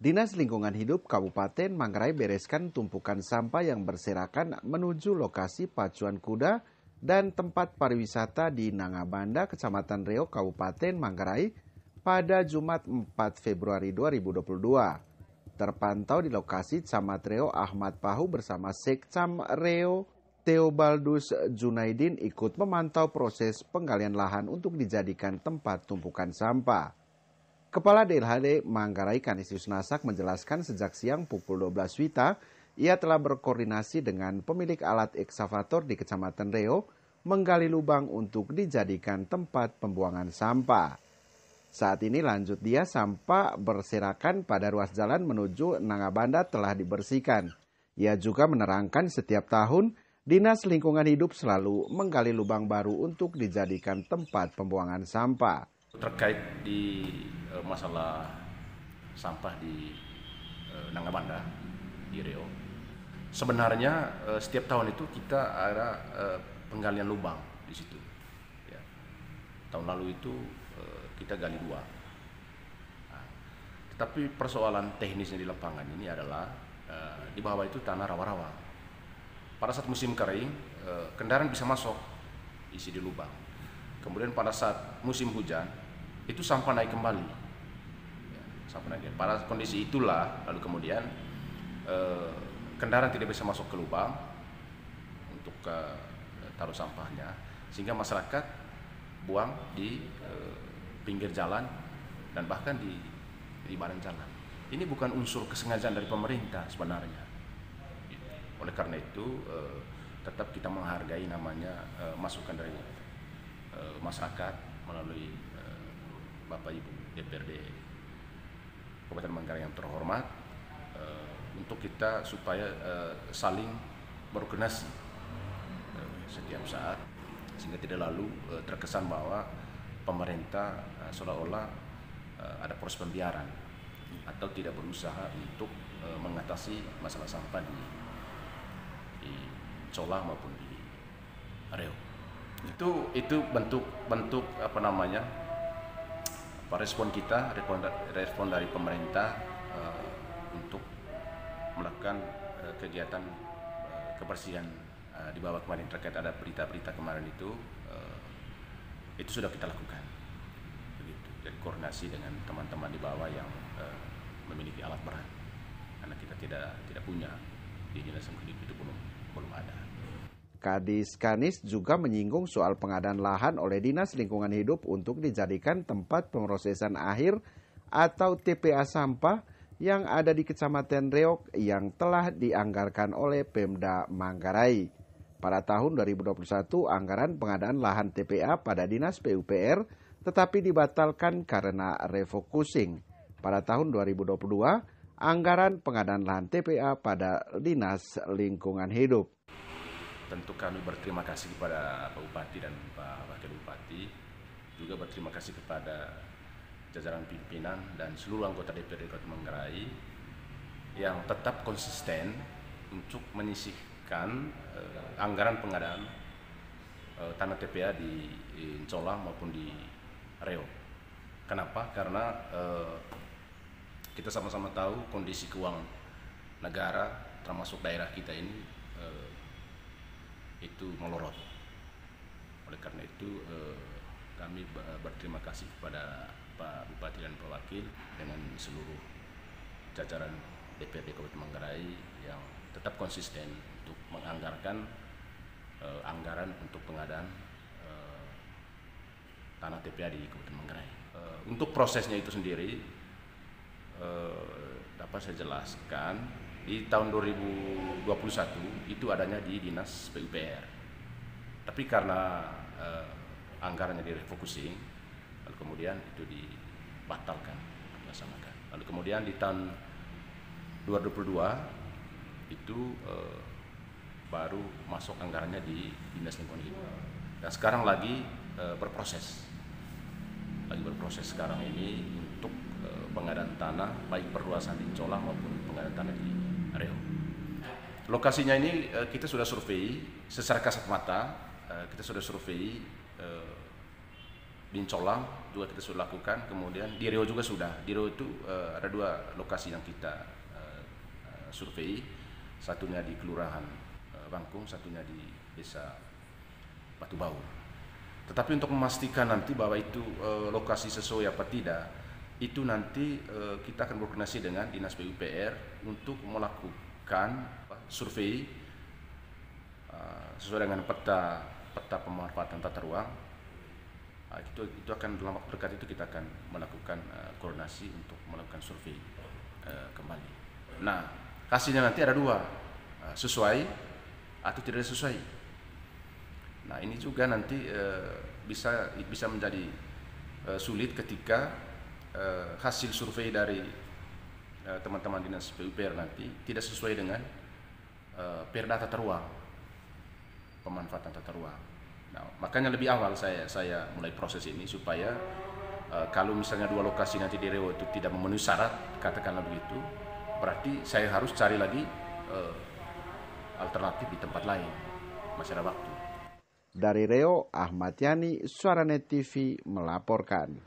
Dinas Lingkungan Hidup Kabupaten Manggarai bereskan tumpukan sampah yang berserakan menuju lokasi pacuan kuda dan tempat pariwisata di Nangabanda, Kecamatan Reo, Kabupaten Manggarai pada Jumat 4 Februari 2022. Terpantau di lokasi Camat Reo Ahmad Pahu bersama Sekcam Reo Theobaldus Junaidin ikut memantau proses penggalian lahan untuk dijadikan tempat tumpukan sampah. Kepala DLHD Manggarai Kanisius Nasak menjelaskan sejak siang pukul 12 WITA, ia telah berkoordinasi dengan pemilik alat ekskavator di Kecamatan Reo menggali lubang untuk dijadikan tempat pembuangan sampah. Saat ini lanjut dia sampah berserakan pada ruas jalan menuju Nangabanda telah dibersihkan. Ia juga menerangkan setiap tahun Dinas Lingkungan Hidup selalu menggali lubang baru untuk dijadikan tempat pembuangan sampah. Terkait di masalah sampah di Nangabanda, di Reo, sebenarnya setiap tahun itu kita ada penggalian lubang di situ. Ya. Tahun lalu itu kita gali 2. Nah, tetapi persoalan teknisnya di lapangan ini adalah di bawah itu tanah rawa-rawa. Pada saat musim kering, kendaraan bisa masuk isi di lubang. Kemudian pada saat musim hujan, itu sampah naik kembali. Ya, sampah naik. Pada kondisi itulah, lalu kemudian kendaraan tidak bisa masuk ke lubang untuk taruh sampahnya, sehingga masyarakat buang di pinggir jalan dan bahkan di badan jalan. Ini bukan unsur kesengajaan dari pemerintah sebenarnya. Oleh karena itu, tetap kita menghargai namanya masukan dari masyarakat melalui Bapak Ibu DPRD Kabupaten Manggarai yang terhormat, untuk kita supaya saling berkoordinasi setiap saat, sehingga tidak lalu terkesan bahwa pemerintah seolah-olah ada proses pembiaran atau tidak berusaha untuk mengatasi masalah sampah di Colah maupun di Reo. Itu bentuk apa namanya, respon kita, respon dari pemerintah untuk melakukan kegiatan kebersihan di bawah kemarin. Terkait ada berita-berita kemarin itu sudah kita lakukan. Begitu. Dari koordinasi dengan teman-teman di bawah yang memiliki alat berat, karena kita tidak punya di Dinas Lingkungan Hidup itu belum ada. Kadis Kanis juga menyinggung soal pengadaan lahan oleh Dinas Lingkungan Hidup untuk dijadikan tempat pemrosesan akhir atau TPA sampah yang ada di Kecamatan Reok yang telah dianggarkan oleh Pemda Manggarai. Pada tahun 2021, anggaran pengadaan lahan TPA pada Dinas PUPR tetapi dibatalkan karena refocusing. Pada tahun 2022, anggaran pengadaan lahan TPA pada Dinas Lingkungan Hidup. Tentu kami berterima kasih kepada Pak Bupati dan Pak Wakil Bupati, juga berterima kasih kepada jajaran pimpinan dan seluruh anggota DPRD Kabupaten Manggarai yang tetap konsisten untuk menyisihkan anggaran pengadaan tanah TPA di Colah maupun di Reo. Kenapa? Karena kita sama-sama tahu kondisi keuangan negara termasuk daerah kita ini itu melorot. Oleh karena itu kami berterima kasih kepada Pak Bupati dan Pak Wakil dengan seluruh jajaran DPRD Kabupaten Manggarai yang tetap konsisten untuk menganggarkan anggaran untuk pengadaan tanah TPA di Kabupaten Manggarai. Untuk prosesnya itu sendiri dapat saya jelaskan. Di tahun 2021 itu adanya di Dinas PUPR. Tapi karena anggarannya direfocusing, lalu kemudian itu dibatalkan, dilaksanakan. Lalu kemudian di tahun 2022 itu baru masuk anggarannya di Dinas Lingkungan Hidup. Dan sekarang lagi berproses sekarang ini untuk pengadaan tanah baik perluasan di Colah maupun pengadaan tanah di Reo. Lokasinya ini kita sudah survei secara kasat mata, kita sudah survei di Colah juga kita sudah lakukan. Kemudian di Riau juga sudah. Di Riau itu ada 2 lokasi yang kita survei. Satunya di Kelurahan Bangkung, satunya di Desa Batu Bau. Tetapi untuk memastikan nanti bahwa itu lokasi sesuai apa tidak, itu nanti kita akan berkoordinasi dengan Dinas PUPR untuk melakukan survei sesuai dengan peta pemanfaatan tata ruang. Itu akan dalam waktu dekat itu kita akan melakukan koordinasi untuk melakukan survei kembali. Nah, hasilnya nanti ada 2, sesuai atau tidak sesuai. Nah, ini juga nanti bisa menjadi sulit ketika hasil survei dari teman-teman Dinas PUPR nanti tidak sesuai dengan Perda Tata Ruang, pemanfaatan tata ruang. Nah, makanya lebih awal saya mulai proses ini supaya kalau misalnya 2 lokasi nanti di Riau itu tidak memenuhi syarat, katakanlah begitu, berarti saya harus cari lagi alternatif di tempat lain. Masih ada waktu. Dari Riau, Ahmad Yani, Suara Net TV melaporkan.